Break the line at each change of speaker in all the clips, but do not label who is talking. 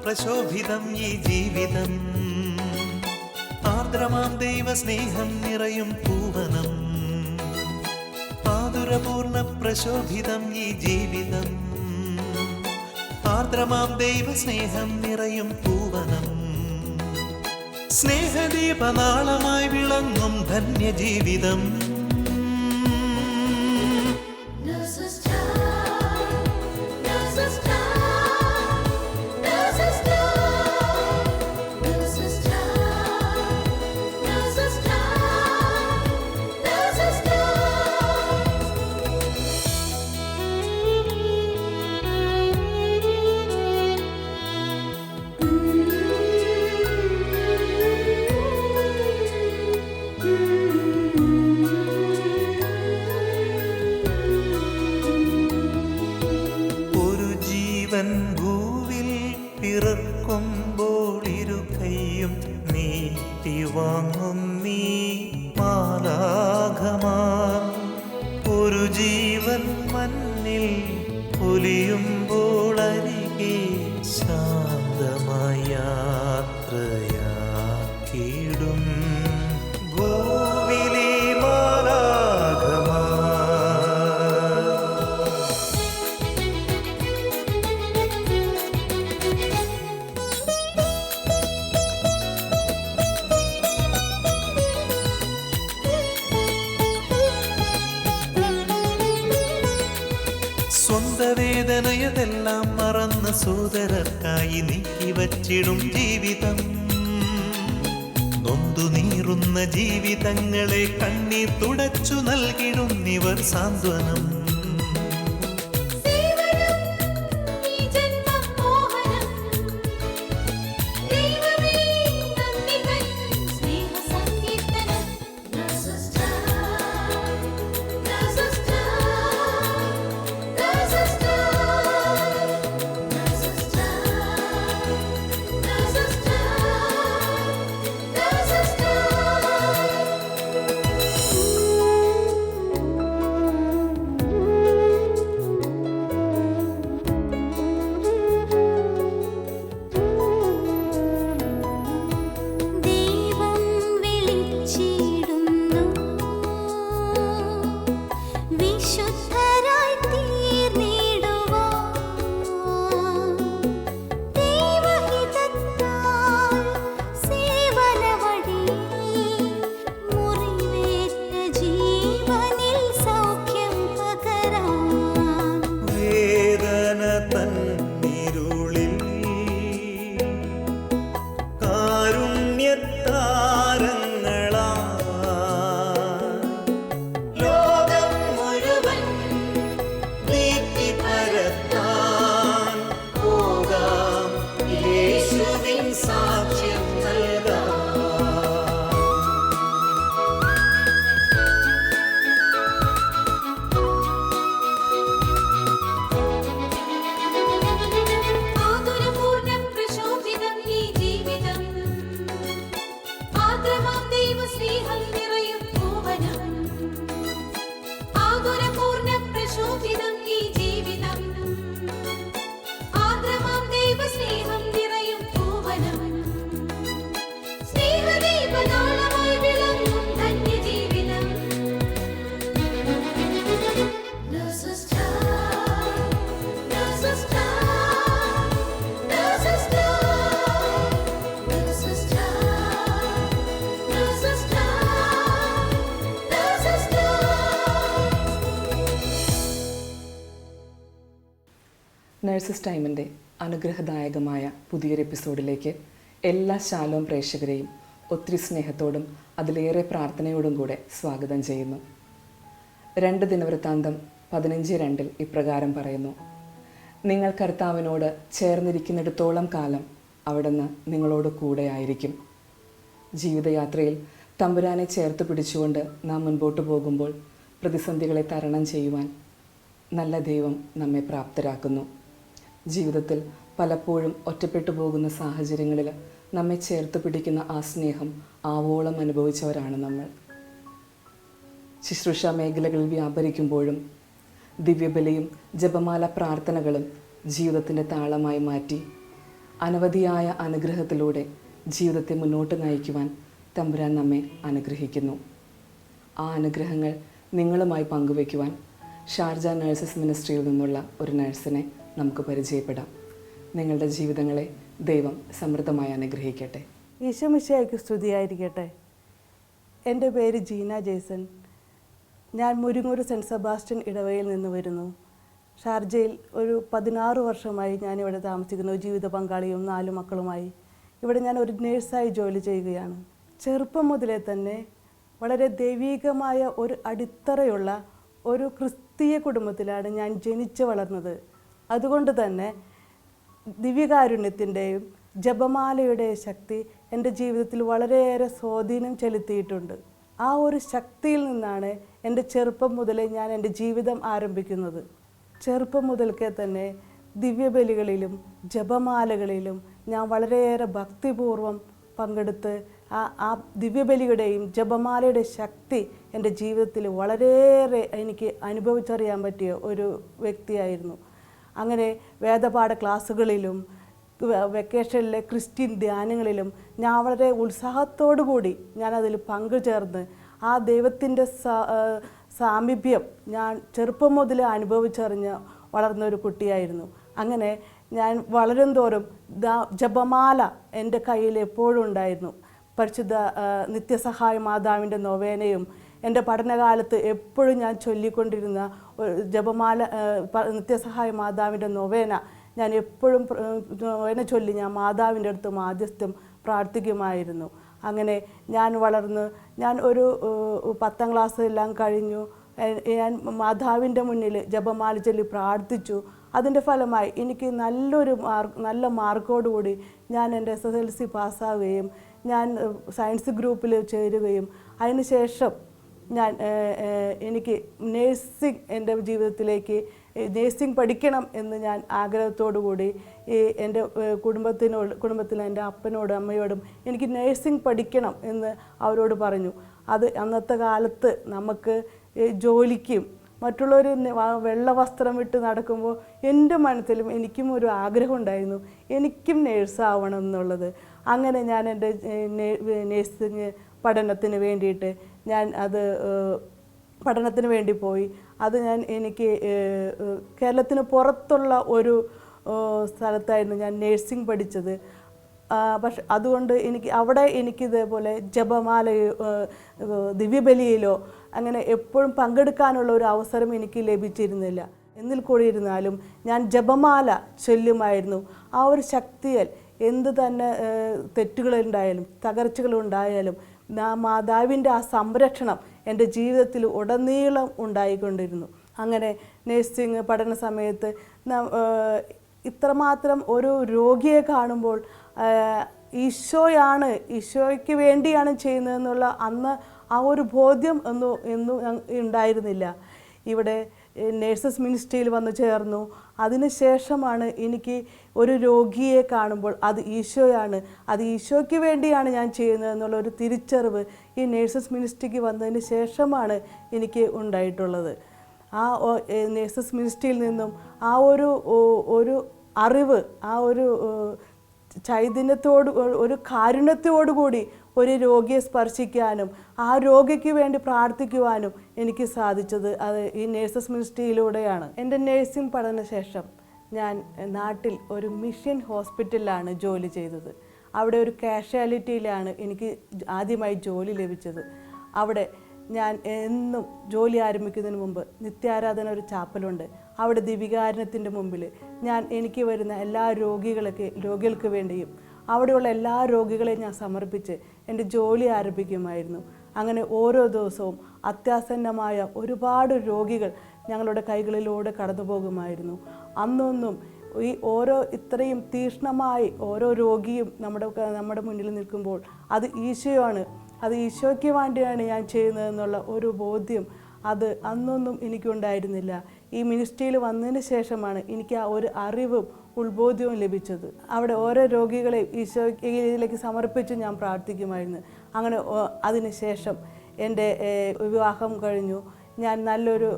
പ്രശോഭിതം ഈ ജീവിതം, ആർദ്രമാം ദൈവസ്നേഹം നിറയും പൂവനം. ആതുരപൂർണ്ണ പ്രശോഭിതം ഈ ജീവിതം, ആർദ്രമാം ദൈവസ്നേഹം നിറയും പൂവനം. സ്നേഹദീപനാളമായി വിളങ്ങും ധന്യജീവിതം. ഭൂവിൽ പിറക്കുമ്പോൾ ഇരു കൈയും നീട്ടി വാങ്ങും നീ മാലാഖമാർ. ഒരു ജീവൻ മണ്ണിൽ പൊലിയുമ്പോൾ അരികെ ശാന്തമായ യാത്രയാക്കിയിടും ഭൂവിലെ മാലാഖമാർ. സ്വന്ത വേദനയതെല്ലാം മറന്ന സോദരർക്കായി നീക്കി വച്ചിടും ജീവിതം. നൊന്തു നീറുന്ന ജീവിതങ്ങളെ കണ്ണീർ തുടച്ചു നൽകിടും ഇവർ സാന്ത്വനം.
നഴ്സസ് ടൈമിൻ്റെ അനുഗ്രഹദായകമായ പുതിയൊരു എപ്പിസോഡിലേക്ക് എല്ലാ ശാലോം പ്രേക്ഷകരെയും ഒത്തിരി സ്നേഹത്തോടും അതിലേറെ പ്രാർത്ഥനയോടും കൂടെ സ്വാഗതം ചെയ്യുന്നു. 2 ദിനവൃത്താന്തം 15:2 ഇപ്രകാരം പറയുന്നു: നിങ്ങൾ കർത്താവിനോട് ചേർന്നിരിക്കുന്നിടത്തോളം കാലം അവിടുന്ന് നിങ്ങളോട് കൂടെ ആയിരിക്കും. ജീവിതയാത്രയിൽ തമ്പുരാനെ ചേർത്ത് പിടിച്ചുകൊണ്ട് നാം മുൻപോട്ട് പോകുമ്പോൾ പ്രതിസന്ധികളെ തരണം ചെയ്യുവാൻ നല്ല ദൈവം നമ്മെ പ്രാപ്തരാക്കുന്നു. ജീവിതത്തിൽ പലപ്പോഴും ഒറ്റപ്പെട്ടു പോകുന്ന സാഹചര്യങ്ങളിൽ നമ്മെ ചേർത്ത് പിടിക്കുന്ന ആ സ്നേഹം ആവോളം അനുഭവിച്ചവരാണ് നമ്മൾ. ശുശ്രൂഷ മേഖലകളിൽ വ്യാപരിക്കുമ്പോഴും ദിവ്യബലിയും ജപമാല പ്രാർത്ഥനകളും ജീവിതത്തിൻ്റെ താളമായി മാറ്റി അനവധിയായ അനുഗ്രഹത്തിലൂടെ ജീവിതത്തെ മുന്നോട്ട് നയിക്കുവാൻ തമ്പുരാൻ നമ്മെ അനുഗ്രഹിക്കുന്നു. ആ അനുഗ്രഹങ്ങൾ നിങ്ങളുമായി പങ്കുവയ്ക്കുവാൻ ഷാർജ നഴ്സസ് മിനിസ്ട്രിയിൽ നിന്നുള്ള ഒരു നഴ്സിനെ നമുക്ക് പരിചയപ്പെടാം. നിങ്ങളുടെ ജീവിതങ്ങളെ ദൈവം സമൃദ്ധമായി അനുഗ്രഹിക്കട്ടെ.
ഈശോ മിശിഹായ്ക്ക് സ്തുതിയായിരിക്കട്ടെ. എൻ്റെ പേര് ജീന ജേസൺ. ഞാൻ മുരിങ്ങൂർ സെൻറ്റ് സെബാസ്റ്റ്യൻ ഇടവയിൽ നിന്ന് വരുന്നു. ഷാർജയിൽ ഒരു 16 വർഷമായി ഞാനിവിടെ താമസിക്കുന്നു. ജീവിത പങ്കാളിയും 4 മക്കളുമായി ഇവിടെ ഞാൻ ഒരു നേഴ്സായി ജോലി ചെയ്യുകയാണ്. ചെറുപ്പം മുതലേ തന്നെ വളരെ ദൈവീകമായ ഒരു അടിത്തറയുള്ള ഒരു ക്രിസ്തീയ കുടുംബത്തിലാണ് ഞാൻ ജനിച്ചു വളർന്നത്. അതുകൊണ്ട് തന്നെ ദിവ്യകാരുണ്യത്തിൻ്റെയും ജപമാലയുടെ ശക്തി എൻ്റെ ജീവിതത്തിൽ വളരെയേറെ സ്വാധീനം ചെലുത്തിയിട്ടുണ്ട്. ആ ഒരു ശക്തിയിൽ നിന്നാണ് എൻ്റെ ചെറുപ്പം മുതലേ ഞാൻ എൻ്റെ ജീവിതം ആരംഭിക്കുന്നത്. ചെറുപ്പം മുതൽക്കേ തന്നെ ദിവ്യബലികളിലും ജപമാലകളിലും ഞാൻ വളരെയേറെ ഭക്തിപൂർവം പങ്കെടുത്ത് ആ ദിവ്യബലിയുടെയും ജപമാലയുടെ ശക്തി എൻ്റെ ജീവിതത്തിൽ വളരെയേറെ എനിക്ക് അനുഭവിച്ചറിയാൻ പറ്റിയ ഒരു വ്യക്തിയായിരുന്നു. അങ്ങനെ വേദപാഠ ക്ലാസ്സുകളിലും വെക്കേഷനിലെ ക്രിസ്ത്യൻ ധ്യാനങ്ങളിലും ഞാൻ വളരെ ഉത്സാഹത്തോടു കൂടി ഞാനതിൽ പങ്കുചേർന്ന് ആ ദൈവത്തിൻ്റെ സാമീപ്യം ഞാൻ ചെറുപ്പം മുതലേ അനുഭവിച്ചറിഞ്ഞ് വളർന്ന ഒരു കുട്ടിയായിരുന്നു. അങ്ങനെ ഞാൻ വളരും തോറും ജപമാല എൻ്റെ കയ്യിൽ എപ്പോഴും ഉണ്ടായിരുന്നു. പരിശുദ്ധ നിത്യസഹായ മാതാവിൻ്റെ നൊവേനയും എൻ്റെ പഠനകാലത്ത് എപ്പോഴും ഞാൻ ചൊല്ലിക്കൊണ്ടിരുന്ന ജപമാല നിത്യസഹായ മാതാവിൻ്റെ നൊവേന ഞാൻ എപ്പോഴും നൊവേന ചൊല്ലി ഞാൻ മാതാവിൻ്റെ അടുത്ത് മാധ്യസ്ഥം പ്രാർത്ഥിക്കുമായിരുന്നു. അങ്ങനെ ഞാൻ വളർന്ന് ഞാൻ ഒരു 10ാം ക്ലാസ് എല്ലാം കഴിഞ്ഞു. ഞാൻ മാതാവിൻ്റെ മുന്നിൽ ജപമാല ചൊല്ലി പ്രാർത്ഥിച്ചു. അതിൻ്റെ ഫലമായി എനിക്ക് നല്ല മാർക്കോടുകൂടി ഞാൻ എൻ്റെ SSLC പാസ്സാവുകയും ഞാൻ സയൻസ് ഗ്രൂപ്പിൽ ചേരുകയും അതിനുശേഷം ഞാൻ എനിക്ക് നേഴ്സിംഗ് എൻ്റെ ജീവിതത്തിലേക്ക് നേഴ്സിംഗ് പഠിക്കണം എന്ന് ഞാൻ ആഗ്രഹത്തോടു കൂടി എൻ്റെ കുടുംബത്തിലെ എൻ്റെ അപ്പനോടും അമ്മയോടും എനിക്ക് നേഴ്സിംഗ് പഠിക്കണം എന്ന് അവരോട് പറഞ്ഞു. അത് അന്നത്തെ കാലത്ത് നമുക്ക് ജോലിക്കും മറ്റുള്ളവർ വെള്ള വസ്ത്രം വിട്ട് നടക്കുമ്പോൾ എൻ്റെ മനസ്സിലും എനിക്കും ഒരു ആഗ്രഹം ഉണ്ടായിരുന്നു, എനിക്കും നേഴ്സാവണം എന്നുള്ളത്. അങ്ങനെ ഞാൻ എൻ്റെ നേഴ്സിംഗ് പഠനത്തിന് വേണ്ടിയിട്ട് ഞാൻ പഠനത്തിന് വേണ്ടി പോയി. അത് എനിക്ക് കേരളത്തിന് പുറത്തുള്ള ഒരു സ്ഥലത്തായിരുന്നു ഞാൻ നേഴ്സിംഗ് പഠിച്ചത്. പക്ഷെ അതുകൊണ്ട് എനിക്കിതേപോലെ ജപമാലയോ ദിവ്യബലിയിലോ അങ്ങനെ എപ്പോഴും പങ്കെടുക്കാനുള്ള ഒരു അവസരം എനിക്ക് ലഭിച്ചിരുന്നില്ല. എന്നിൽ കൂടിയിരുന്നാലും ഞാൻ ജപമാല ചൊല്ലുമായിരുന്നു. ആ ഒരു ശക്തിയാൽ എന്ത് തന്നെ തെറ്റുകളുണ്ടായാലും തകർച്ചകളുണ്ടായാലും മാതാവിൻ്റെ ആ സംരക്ഷണം എൻ്റെ ജീവിതത്തിൽ ഉടനീളം ഉണ്ടായിക്കൊണ്ടിരുന്നു. അങ്ങനെ നേഴ്സിംഗ് പഠന സമയത്ത് ഇത്രമാത്രം ഒരു രോഗിയെ കാണുമ്പോൾ ഈശോയ്ക്ക് വേണ്ടിയാണ് ചെയ്യുന്നതെന്നുള്ള അന്ന് ആ ഒരു ബോധ്യം ഒന്നും ഉണ്ടായിരുന്നില്ല. ഇവിടെ നേഴ്സസ് മിനിസ്ട്രിയിൽ വന്നു ചേർന്നു. അതിനുശേഷമാണ് എനിക്ക് ഒരു രോഗിയെ കാണുമ്പോൾ അത് ഈശോയാണ്, അത് ഈശോയ്ക്ക് വേണ്ടിയാണ് ഞാൻ ചെയ്യുന്നത് എന്നുള്ള ഒരു തിരിച്ചറിവ് ഈ നേഴ്സസ് മിനിസ്ട്രിക്ക് വന്നതിന് ശേഷമാണ് എനിക്ക് ഉണ്ടായിട്ടുള്ളത്. ആ നേഴ്സസ് മിനിസ്ട്രിയിൽ നിന്നും ആ ഒരു അറിവ്, ആ ഒരു ചൈതന്യത്തോട് ഒരു കാരുണ്യത്തോടുകൂടി ഒരു രോഗിയെ സ്പർശിക്കാനും ആ രോഗിക്ക് വേണ്ടി പ്രാർത്ഥിക്കുവാനും എനിക്ക് സാധിച്ചത് അത് ഈ നേഴ്സസ് മിനിസ്ട്രിയിലൂടെയാണ്. എൻ്റെ നേഴ്സിംഗ് പഠനശേഷം ഞാൻ നാട്ടിൽ ഒരു മിഷൻ ഹോസ്പിറ്റലിലാണ് ജോലി ചെയ്തത്. അവിടെ ഒരു കാഷ്വാലിറ്റിയിലാണ് എനിക്ക് ആദ്യമായി ജോലി ലഭിച്ചത്. അവിടെ ഞാൻ എന്നും ജോലി ആരംഭിക്കുന്നതിന് മുമ്പ് നിത്യാരാധന ഒരു ചാപ്പലുണ്ട്. അവിടെ ദിവികാരണത്തിൻ്റെ മുമ്പിൽ എനിക്ക് വരുന്ന എല്ലാ രോഗികൾക്ക് വേണ്ടിയും അവിടെയുള്ള എല്ലാ രോഗികളെയും ഞാൻ സമർപ്പിച്ച് എൻ്റെ ജോലി ആരംഭിക്കുമായിരുന്നു. അങ്ങനെ ഓരോ ദിവസവും അത്യാസന്നമായ ഒരുപാട് രോഗികൾ ഞങ്ങളുടെ കൈകളിലൂടെ കടന്നു പോകുമായിരുന്നു. അന്നൊന്നും ഈ ഇത്രയും തീക്ഷ്ണമായി ഓരോ രോഗിയും നമ്മുടെ മുന്നിൽ നിൽക്കുമ്പോൾ അത് ഈശോയാണ്, അത് ഈശോയ്ക്ക് വേണ്ടിയാണ് ഞാൻ ചെയ്യുന്നതെന്നുള്ള ഒരു ബോധ്യം അത് അന്നൊന്നും എനിക്കുണ്ടായിരുന്നില്ല. ഈ മിനിസ്ട്രിയിൽ വന്നതിന് ശേഷമാണ് എനിക്ക് ആ ഒരു അറിവും ഉത്ബോധ്യവും ലഭിച്ചത്. അവിടെ ഓരോ രോഗികളെ ഈശോയിലേക്ക് സമർപ്പിച്ച് ഞാൻ പ്രാർത്ഥിക്കുമായിരുന്നു. അങ്ങനെ അതിനുശേഷം എൻ്റെ വിവാഹം കഴിഞ്ഞു. ഞാൻ നല്ലൊരു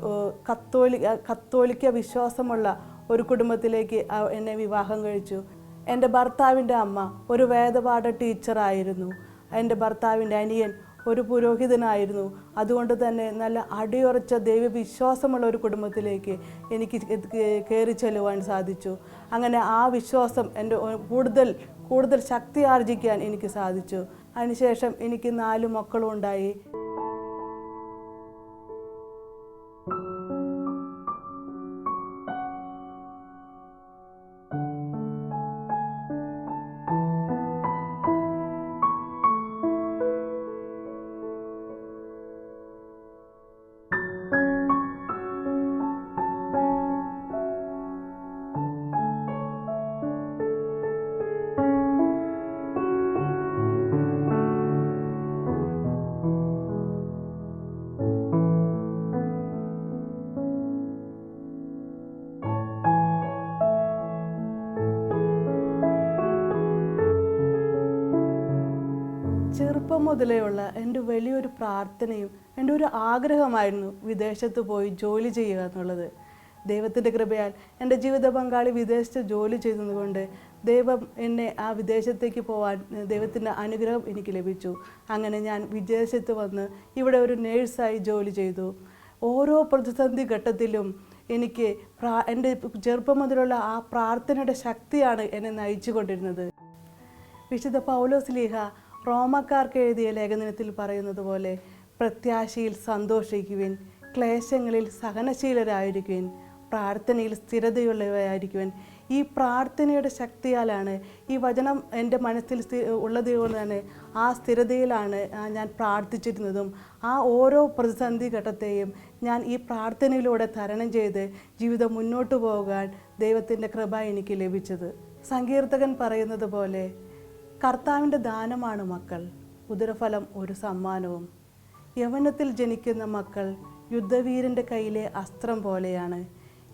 കത്തോലിക്ക വിശ്വാസമുള്ള ഒരു കുടുംബത്തിലേക്ക് എന്നെ വിവാഹം കഴിച്ചു. എൻ്റെ ഭർത്താവിൻ്റെ അമ്മ ഒരു വേദപാഠ ടീച്ചറായിരുന്നു. എൻ്റെ ഭർത്താവിൻ്റെ അനിയൻ ഒരു പുരോഹിതനായിരുന്നു. അതുകൊണ്ട് തന്നെ നല്ല അടിയുറച്ച ദൈവവിശ്വാസമുള്ള ഒരു കുടുംബത്തിലേക്ക് എനിക്ക് കയറി ചെല്ലുവാൻ സാധിച്ചു. അങ്ങനെ ആ വിശ്വാസം എൻ്റെ കൂടുതൽ ശക്തി ആർജിക്കാൻ എനിക്ക് സാധിച്ചു. അതിനുശേഷം എനിക്ക് 4 മക്കളും ഉണ്ടായി. ചെറുപ്പം മുതലേയുള്ള എൻ്റെ വലിയൊരു പ്രാർത്ഥനയും എൻ്റെ ഒരു ആഗ്രഹമായിരുന്നു വിദേശത്ത് പോയി ജോലി ചെയ്യുക എന്നുള്ളത്. ദൈവത്തിൻ്റെ കൃപയാൽ എൻ്റെ ജീവിത പങ്കാളി വിദേശത്ത് ജോലി ചെയ്തതുകൊണ്ട് ദൈവം എന്നെ ആ വിദേശത്തേക്ക് പോകാൻ ദൈവത്തിൻ്റെ അനുഗ്രഹം എനിക്ക് ലഭിച്ചു. അങ്ങനെ ഞാൻ വിദേശത്ത് വന്ന് ഇവിടെ ഒരു നേഴ്സായി ജോലി ചെയ്തു. ഓരോ പ്രതിസന്ധി ഘട്ടത്തിലും എനിക്ക് എൻ്റെ ചെറുപ്പം മുതലുള്ള ആ പ്രാർത്ഥനയുടെ ശക്തിയാണ് എന്നെ നയിച്ചു കൊണ്ടിരുന്നത്. വിശുദ്ധ പൗലോസ് ലീഹ റോമക്കാർക്ക് എഴുതിയ ലേഖനത്തിൽ പറയുന്നത് പോലെ പ്രത്യാശയിൽ സന്തോഷിക്കുവിൻ, ക്ലേശങ്ങളിൽ സഹനശീലരായിരിക്കുവിൻ, പ്രാർത്ഥനയിൽ സ്ഥിരതയുള്ളവരായിരിക്കുവിൻ. ഈ പ്രാർത്ഥനയുടെ ശക്തിയാലാണ് ഈ വചനം എൻ്റെ മനസ്സിൽ ഉള്ളതുകൊണ്ട് തന്നെ ആ സ്ഥിരതയിലാണ് ഞാൻ പ്രാർത്ഥിച്ചിരുന്നതും ആ ഓരോ പ്രതിസന്ധി ഘട്ടത്തെയും ഞാൻ ഈ പ്രാർത്ഥനയിലൂടെ തരണം ചെയ്ത് ജീവിതം മുന്നോട്ട് പോകാൻ ദൈവത്തിൻ്റെ കൃപ എനിക്ക് ലഭിച്ചത്. സങ്കീർത്തകൻ പറയുന്നത് പോലെ കർത്താവിൻ്റെ ദാനമാണ് മക്കൾ, ഉദരഫലം ഒരു സമ്മാനവും. യൗവനത്തിൽ ജനിക്കുന്ന മക്കൾ യുദ്ധവീരൻ്റെ കയ്യിലെ അസ്ത്രം പോലെയാണ്.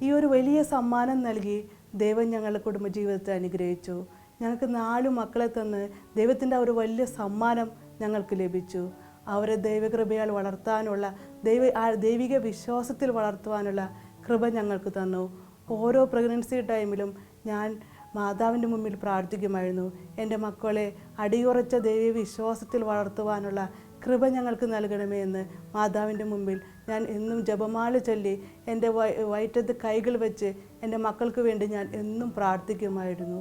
ഈ ഒരു വലിയ സമ്മാനം നൽകി ദൈവം ഞങ്ങളുടെ കുടുംബജീവിതത്തെ അനുഗ്രഹിച്ചു. ഞങ്ങൾക്ക് 4 മക്കളെ തന്ന് ദൈവത്തിൻ്റെ ഒരു വലിയ സമ്മാനം ഞങ്ങൾക്ക് ലഭിച്ചു. അവരെ ദൈവകൃപയാൽ വളർത്താനുള്ള ദൈവിക വിശ്വാസത്തിൽ വളർത്തുവാനുള്ള കൃപ ഞങ്ങൾക്ക് തന്നു. ഓരോ പ്രഗ്നൻസി ടൈമിലും ഞാൻ മാതാവിൻ്റെ മുമ്പിൽ പ്രാർത്ഥിക്കുമായിരുന്നു. എൻ്റെ മക്കളെ അടിയുറച്ച ദൈവവിശ്വാസത്തിൽ വളർത്തുവാനുള്ള കൃപ ഞങ്ങൾക്ക് നൽകണമേ എന്ന് മാതാവിൻ്റെ മുമ്പിൽ ഞാൻ എന്നും ജപമാല ചൊല്ലി എൻ്റെ വയറ്റത്ത് കൈകൾ വെച്ച് എൻ്റെ മക്കൾക്ക് വേണ്ടി ഞാൻ എന്നും പ്രാർത്ഥിക്കുമായിരുന്നു.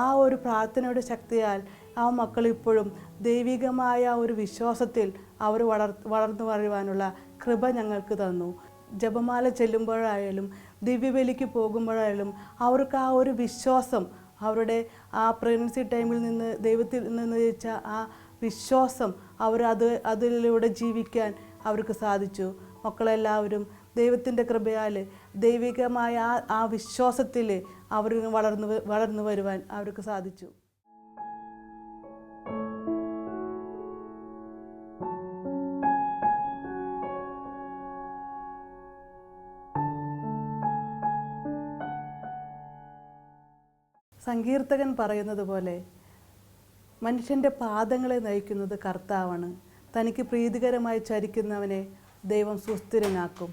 ആ ഒരു പ്രാർത്ഥനയുടെ ശക്തിയാൽ ആ മക്കൾ ഇപ്പോഴും ദൈവികമായ ഒരു വിശ്വാസത്തിൽ അവർ വളർന്നു വരുവാനുള്ള കൃപ ഞങ്ങൾക്ക് തന്നു. ജപമാല ചെല്ലുമ്പോഴായാലും ദിവ്യബലിക്ക് പോകുമ്പോഴായാലും അവർക്ക് ആ ഒരു വിശ്വാസം, അവരുടെ ആ പ്രഗ്നൻസി ടൈമിൽ നിന്ന് ദൈവത്തിൽ നിന്ന് ജയിച്ച ആ വിശ്വാസം അതിലൂടെ ജീവിക്കാൻ അവർക്ക് സാധിച്ചു. മക്കളെല്ലാവരും ദൈവത്തിൻ്റെ കൃപയാൽ ദൈവികമായ ആ വിശ്വാസത്തിൽ അവർ വളർന്നു വരുവാൻ അവർക്ക് സാധിച്ചു. സങ്കീർത്തകൻ പറയുന്നത് പോലെ മനുഷ്യൻ്റെ പാദങ്ങളെ നയിക്കുന്നത് കർത്താവാണ്. തനിക്ക് പ്രീതികരമായി ചരിക്കുന്നവനെ ദൈവം സുസ്ഥിരനാക്കും.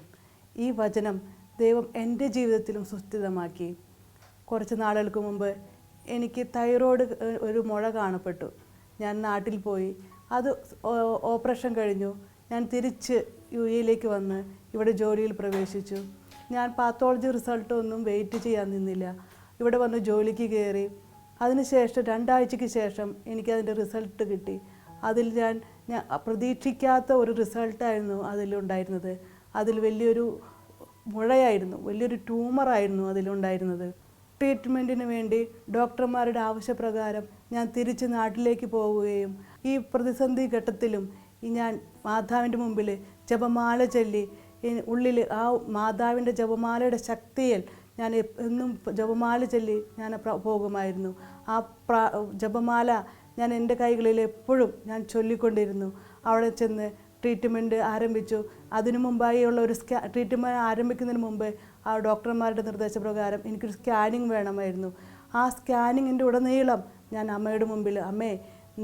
ഈ വചനം ദൈവം എൻ്റെ ജീവിതത്തിലും സുസ്ഥിരമാക്കി. കുറച്ച് നാളുകൾക്ക് മുമ്പ് എനിക്ക് തൈറോയ്ഡ് ഒരു മുഴ കാണപ്പെട്ടു. ഞാൻ നാട്ടിൽ പോയി, അത് ഓപ്പറേഷൻ കഴിഞ്ഞു. ഞാൻ തിരിച്ച് യുഎയിലേക്ക് വന്ന് ഇവിടെ ജോലിയിൽ പ്രവേശിച്ചു. ഞാൻ പാത്തോളജി റിസൾട്ടൊന്നും വെയിറ്റ് ചെയ്യാൻ നിന്നില്ല. ഇവിടെ വന്ന് ജോലിക്ക് കയറി. അതിനുശേഷം 2 ആഴ്ചയ്ക്ക് ശേഷം എനിക്കതിൻ്റെ റിസൾട്ട് കിട്ടി. അതിൽ ഞാൻ പ്രതീക്ഷിക്കാത്ത ഒരു റിസൾട്ടായിരുന്നു അതിലുണ്ടായിരുന്നത്. അതിൽ വലിയൊരു മുഴയായിരുന്നു, വലിയൊരു ട്യൂമറായിരുന്നു അതിലുണ്ടായിരുന്നത്. ട്രീറ്റ്മെൻറ്റിന് വേണ്ടി ഡോക്ടർമാരുടെ ആവശ്യപ്രകാരം ഞാൻ തിരിച്ച് നാട്ടിലേക്ക് പോവുകയും ഈ പ്രതിസന്ധി ഘട്ടത്തിലും ഞാൻ മാതാവിൻ്റെ മുമ്പിൽ ജപമാല ചൊല്ലി ഉള്ളിൽ ആ മാതാവിൻ്റെ ജപമാലയുടെ ശക്തിയിൽ ഞാൻ എന്നും ജപമാല ചൊല്ലി ഞാൻ പോകുമായിരുന്നു. ആ ജപമാല ഞാൻ എൻ്റെ കൈകളിൽ എപ്പോഴും ഞാൻ ചൊല്ലിക്കൊണ്ടിരുന്നു. അവിടെ ചെന്ന് ട്രീറ്റ്മെൻറ്റ് ആരംഭിച്ചു. അതിനു മുമ്പായുള്ള ഒരു ട്രീറ്റ്മെൻറ്റ് ആരംഭിക്കുന്നതിന് മുമ്പ് ആ ഡോക്ടർമാരുടെ നിർദ്ദേശപ്രകാരം എനിക്കൊരു സ്കാനിങ് വേണമായിരുന്നു. ആ സ്കാനിങ്ങിൻ്റെ ഉടനീളം ഞാൻ അമ്മയുടെ മുമ്പിൽ, അമ്മേ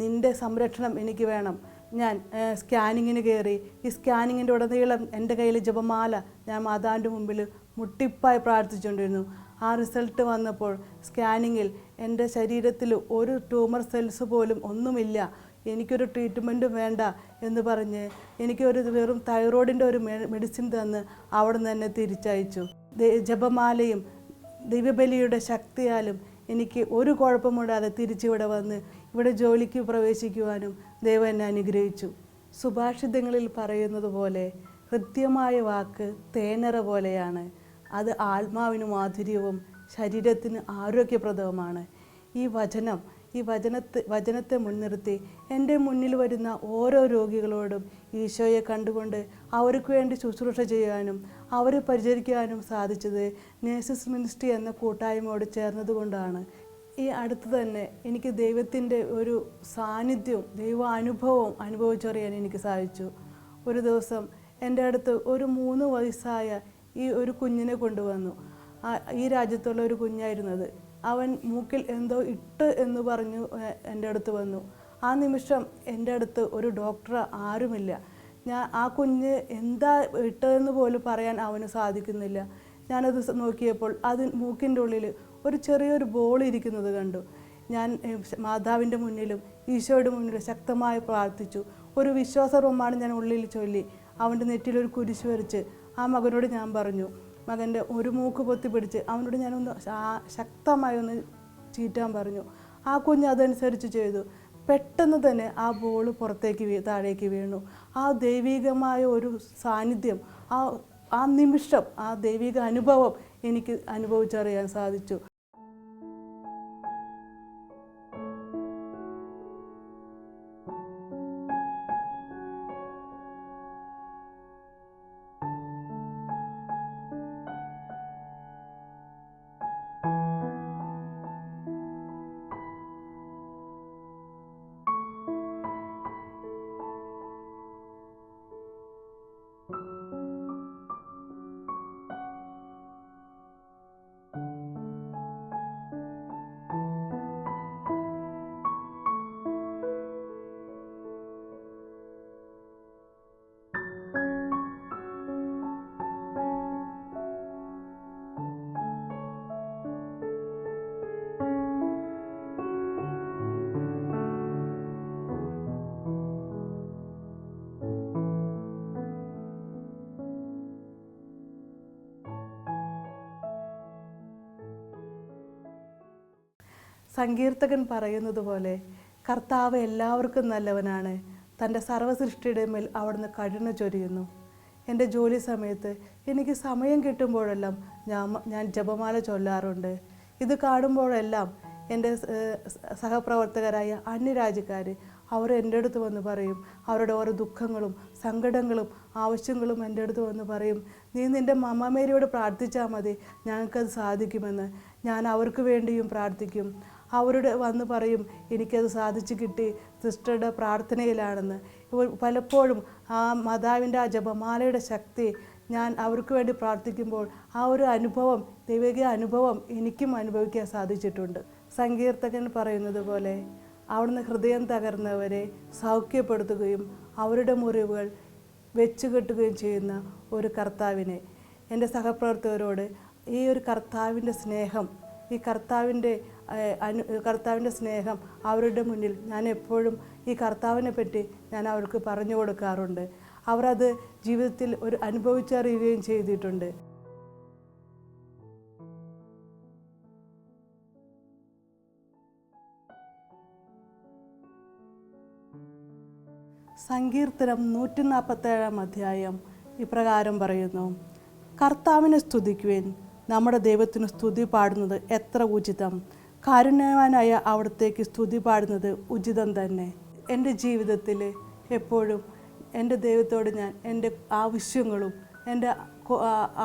നിൻ്റെ സംരക്ഷണം എനിക്ക് വേണം. ഞാൻ സ്കാനിങ്ങിന് കയറി. ഈ സ്കാനിങ്ങിൻ്റെ ഉടനീളം എൻ്റെ കയ്യിൽ ജപമാല ഞാൻ മാതാവിൻ്റെ മുമ്പിൽ മുട്ടിപ്പായി പ്രാർത്ഥിച്ചുകൊണ്ടിരുന്നു. ആ റിസൾട്ട് വന്നപ്പോൾ സ്കാനിങ്ങിൽ എൻ്റെ ശരീരത്തിൽ ഒരു ട്യൂമർ സെൽസ് പോലും ഒന്നുമില്ല, എനിക്കൊരു ട്രീറ്റ്മെൻറ്റും വേണ്ട എന്ന് പറഞ്ഞ് എനിക്കൊരു വെറും തൈറോയിഡിൻ്റെ ഒരു മെഡിസിൻ തന്ന് അവിടെ നിന്ന് തന്നെ തിരിച്ചയച്ചു. ജപമാലയും ദൈവബലിയുടെ ശക്തിയാലും എനിക്ക് ഒരു കുഴപ്പമില്ലാതെ തിരിച്ചിവിടെ വന്ന് ഇവിടെ ജോലിക്ക് പ്രവേശിക്കുവാനും ദൈവം എന്നെ അനുഗ്രഹിച്ചു. സുഭാഷിതങ്ങളിൽ പറയുന്നത് പോലെ ഹൃദ്യമായ വാക്ക് തേനറ പോലെയാണ്. അത് ആത്മാവിന് മാധുര്യവും ശരീരത്തിന് ആരോഗ്യപ്രദവുമാണ്. ഈ വചനത്തെ മുൻനിർത്തി എൻ്റെ മുന്നിൽ വരുന്ന ഓരോ രോഗികളോടും ഈശോയെ കണ്ടുകൊണ്ട് അവർക്ക് വേണ്ടി ശുശ്രൂഷ ചെയ്യാനും അവരെ പരിചരിക്കാനും സാധിച്ചത് നേഴ്സസ് മിനിസ്ട്രി എന്ന കൂട്ടായ്മയോട് ചേർന്നതുകൊണ്ടാണ്. ഈ അടുത്ത് തന്നെ എനിക്ക് ദൈവത്തിൻ്റെ ഒരു സാന്നിധ്യവും ദൈവാനുഭവവും അനുഭവിച്ചറിയാൻ എനിക്ക് സാധിച്ചു. ഒരു ദിവസം എൻ്റെ അടുത്ത് ഒരു 3 വയസ്സായ ഈ ഒരു കുഞ്ഞിനെ കൊണ്ടുവന്നു. ഈ രാജ്യത്തുള്ള ഒരു കുഞ്ഞായിരുന്നത്. അവൻ മൂക്കിൽ എന്തോ ഇട്ട് എന്ന് പറഞ്ഞു എൻ്റെ അടുത്ത് വന്നു. ആ നിമിഷം എൻ്റെ അടുത്ത് ഒരു ഡോക്ടർ ആരുമില്ല. ആ കുഞ്ഞ് എന്താ ഇട്ടതെന്ന് പോലും പറയാൻ അവന് സാധിക്കുന്നില്ല. ഞാനത് നോക്കിയപ്പോൾ മൂക്കിൻ്റെ ഉള്ളിൽ ഒരു ചെറിയൊരു ബോൾ ഇരിക്കുന്നത് കണ്ടു. ഞാൻ മാതാവിൻ്റെ മുന്നിലും ഈശോയുടെ മുന്നിലും ശക്തമായി പ്രാർത്ഥിച്ചു. ഒരു വിശ്വാസപ്രമാണം ഞാൻ ഉള്ളിൽ ചൊല്ലി അവൻ്റെ നെറ്റിലൊരു കുരിശ് വരച്ച് ആ മകനോട് ഞാൻ പറഞ്ഞു, മകൻ്റെ ഒരു മൂക്ക് പൊത്തി പിടിച്ച് അവനോട് ഞാനൊന്ന് ശക്തമായി ഒന്ന് ചീറ്റാൻ പറഞ്ഞു. ആ കുഞ്ഞ് അതനുസരിച്ച് ചെയ്തു. പെട്ടെന്ന് തന്നെ ആ ബോൾ താഴേക്ക് വീണു. ആ ദൈവികമായ ഒരു സാന്നിധ്യം, ആ നിമിഷം, ആ ദൈവിക അനുഭവം എനിക്ക് അനുഭവിച്ചറിയാൻ സാധിച്ചു. സങ്കീർത്തകൻ പറയുന്നത് പോലെ കർത്താവ് എല്ലാവർക്കും നല്ലവനാണ്. തൻ്റെ സർവ്വസൃഷ്ടിയുടെ മേൽ അവിടുന്ന് കരുണ ചൊരിയുന്നു. എൻ്റെ ജോലി സമയത്ത് എനിക്ക് സമയം കിട്ടുമ്പോഴെല്ലാം ഞാൻ ജപമാല ചൊല്ലാറുണ്ട്. ഇത് കാണുമ്പോഴെല്ലാം എൻ്റെ സഹപ്രവർത്തകരായ അന്യരാജ്യക്കാർ അവർ എൻ്റെ അടുത്ത് വന്ന് പറയും, അവരുടെ ഓരോ ദുഃഖങ്ങളും സങ്കടങ്ങളും ആവശ്യങ്ങളും എൻ്റെ അടുത്ത് വന്ന് പറയും, നീ നിൻ്റെ മമ്മാമേരിയോട് പ്രാർത്ഥിച്ചാൽ മതി, ഞങ്ങൾക്കത് സാധിക്കുമെന്ന്. ഞാൻ അവർക്ക് വേണ്ടിയും പ്രാർത്ഥിക്കും. അവരുടെ വന്ന് പറയും, എനിക്കത് സാധിച്ചു കിട്ടി, സിസ്റ്ററുടെ പ്രാർത്ഥനയിലാണെന്ന്. പലപ്പോഴും ആ മാതാവിൻ്റെ ആ ജപമാലയുടെ ശക്തി ഞാൻ അവർക്ക് വേണ്ടി പ്രാർത്ഥിക്കുമ്പോൾ ആ ഒരു അനുഭവം, ദൈവിക അനുഭവം എനിക്കും അനുഭവിക്കാൻ സാധിച്ചിട്ടുണ്ട്. സങ്കീർത്തകൻ പറയുന്നത് പോലെ അവിടുന്ന് ഹൃദയം തകർന്നവരെ സൗഖ്യപ്പെടുത്തുകയും അവരുടെ മുറിവുകൾ വെച്ചുകെട്ടുകയും ചെയ്യുന്ന ഒരു കർത്താവിനെ, എൻ്റെ സഹപ്രവർത്തകരോട് ഈ ഒരു കർത്താവിൻ്റെ സ്നേഹം, ഈ കർത്താവിൻ്റെ സ്നേഹം അവരുടെ മുന്നിൽ ഞാൻ എപ്പോഴും ഈ കർത്താവിനെ പറ്റി ഞാൻ അവർക്ക് പറഞ്ഞു കൊടുക്കാറുണ്ട്. അവർ അത് ജീവിതത്തിൽ ഒരു അനുഭവിച്ചറിയുകയും ചെയ്തിട്ടുണ്ട്. സങ്കീർത്തനം 147 അധ്യായം ഇപ്രകാരം പറയുന്നു, കർത്താവിനെ സ്തുതിക്കുവേൻ, നമ്മുടെ ദൈവത്തിന് സ്തുതി പാടുന്നത് എത്ര ഉചിതം, കാരുണ്യവാനായ അവിടത്തേക്ക് സ്തുതി പാടുന്നത് ഉചിതം തന്നെ. എൻ്റെ ജീവിതത്തിൽ എപ്പോഴും എൻ്റെ ദൈവത്തോട് ഞാൻ എൻ്റെ ആവശ്യങ്ങളും എൻ്റെ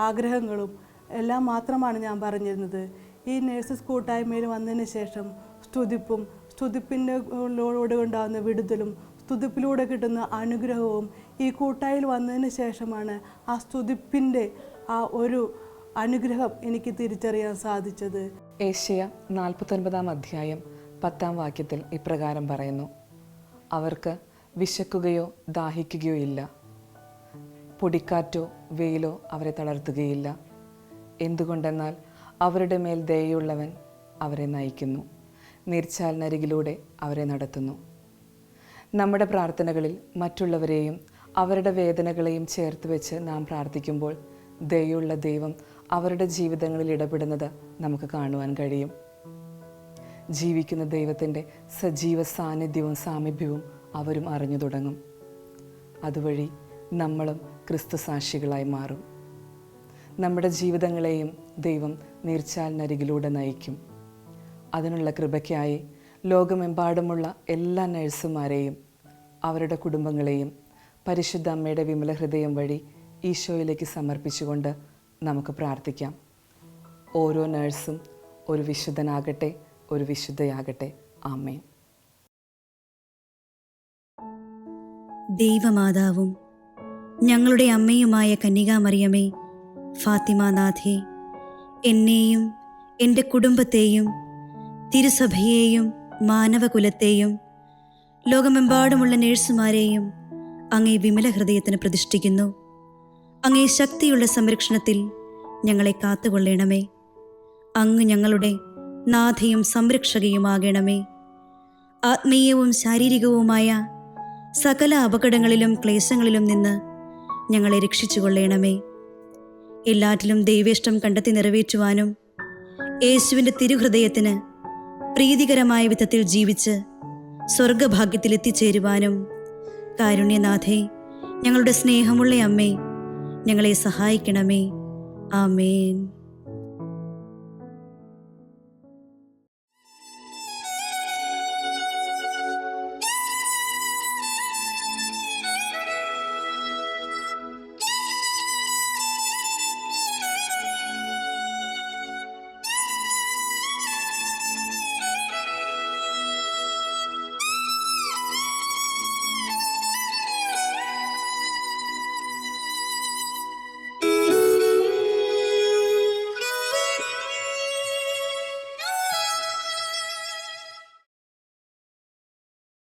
ആഗ്രഹങ്ങളും എല്ലാം മാത്രമാണ് ഞാൻ പറഞ്ഞിരുന്നത്. ഈ നേഴ്സസ് കൂട്ടായ്മയിൽ വന്നതിന് ശേഷം സ്തുതിപ്പിലൂടെ ഉണ്ടാകുന്ന വിടുതലും സ്തുതിപ്പിലൂടെ കിട്ടുന്ന അനുഗ്രഹവും ഈ കൂട്ടായിൽ വന്നതിന് ശേഷമാണ് ആ സ്തുതിപ്പിൻ്റെ ആ ഒരു അനുഗ്രഹം എനിക്ക് തിരിച്ചറിയാൻ സാധിച്ചത്.
ഏഷ്യ 49 അധ്യായം 10 വാക്യത്തിൽ ഇപ്രകാരം പറയുന്നു, അവർക്ക് വിശക്കുകയോ ദാഹിക്കുകയോ ഇല്ല, പൊടിക്കാറ്റോ വെയിലോ അവരെ തളർത്തുകയില്ല. എന്തുകൊണ്ടെന്നാൽ അവരുടെ മേൽ ദയയുള്ളവൻ അവരെ നയിക്കുന്നു, നീർച്ചാലിനരികിലൂടെ അവരെ നടത്തുന്നു. നമ്മുടെ പ്രാർത്ഥനകളിൽ മറ്റുള്ളവരെയും അവരുടെ വേദനകളെയും ചേർത്ത് വെച്ച് നാം പ്രാർത്ഥിക്കുമ്പോൾ ദയയുള്ള ദൈവം അവരുടെ ജീവിതങ്ങളിൽ ഇടപെടുന്നത് നമുക്ക് കാണുവാൻ കഴിയും. ജീവിക്കുന്ന ദൈവത്തിൻ്റെ സജീവ സാന്നിധ്യവും സാമീപ്യവും അവരും അറിഞ്ഞു തുടങ്ങും. അതുവഴി നമ്മളും ക്രിസ്തു സാക്ഷികളായി മാറും. നമ്മുടെ ജീവിതങ്ങളെയും ദൈവം നീർച്ചാലിനരികിലൂടെ നയിക്കും. അതിനുള്ള കൃപയ്ക്കായി ലോകമെമ്പാടുമുള്ള എല്ലാ നഴ്സുമാരെയും അവരുടെ കുടുംബങ്ങളെയും പരിശുദ്ധ അമ്മയുടെ വിമല ഹൃദയം വഴി ഈശോയിലേക്ക് സമർപ്പിച്ചുകൊണ്ട് നമുക്ക് പ്രാർത്ഥിക്കാം. ഓരോ നഴ്സും ഒരു വിശുദ്ധനാകട്ടെ, ഒരു വിശുദ്ധയാകട്ടെ. ആമേൻ.
ദൈവമാതാവും ഞങ്ങളുടെ അമ്മയുമായ കന്യകാമറിയമേ, ഫാത്തിമാനാഥേ, എന്നെയും എൻ്റെ കുടുംബത്തെയും തിരുസഭയെയും മാനവകുലത്തെയും ലോകമെമ്പാടുമുള്ള നേഴ്സുമാരെയും അങ്ങേ വിമല ഹൃദയത്തിന് പ്രതിഷ്ഠിക്കുന്നു. അങ്ങേ ശക്തിയുള്ള സംരക്ഷണത്തിൽ ഞങ്ങളെ കാത്തുകൊള്ളണമേ. അങ്ങ് ഞങ്ങളുടെ നാഥയും സംരക്ഷകയുമാകണമേ. ആത്മീയവും ശാരീരികവുമായ സകല അപകടങ്ങളിലും ക്ലേശങ്ങളിലും നിന്ന് ഞങ്ങളെ രക്ഷിച്ചുകൊള്ളണമേ. എല്ലാറ്റിലും ദൈവേഷ്ടം കണ്ടെത്തി നിറവേറ്റുവാനും യേശുവിൻ്റെ തിരുഹൃദയത്തിന് പ്രീതികരമായ വിധത്തിൽ ജീവിച്ച് സ്വർഗഭാഗ്യത്തിൽ എത്തിച്ചേരുവാനും കാരുണ്യനാഥേ, ഞങ്ങളുടെ സ്നേഹമുള്ള അമ്മേ, ഞങ്ങളെ സഹായിക്കണമേ. ആമേൻ.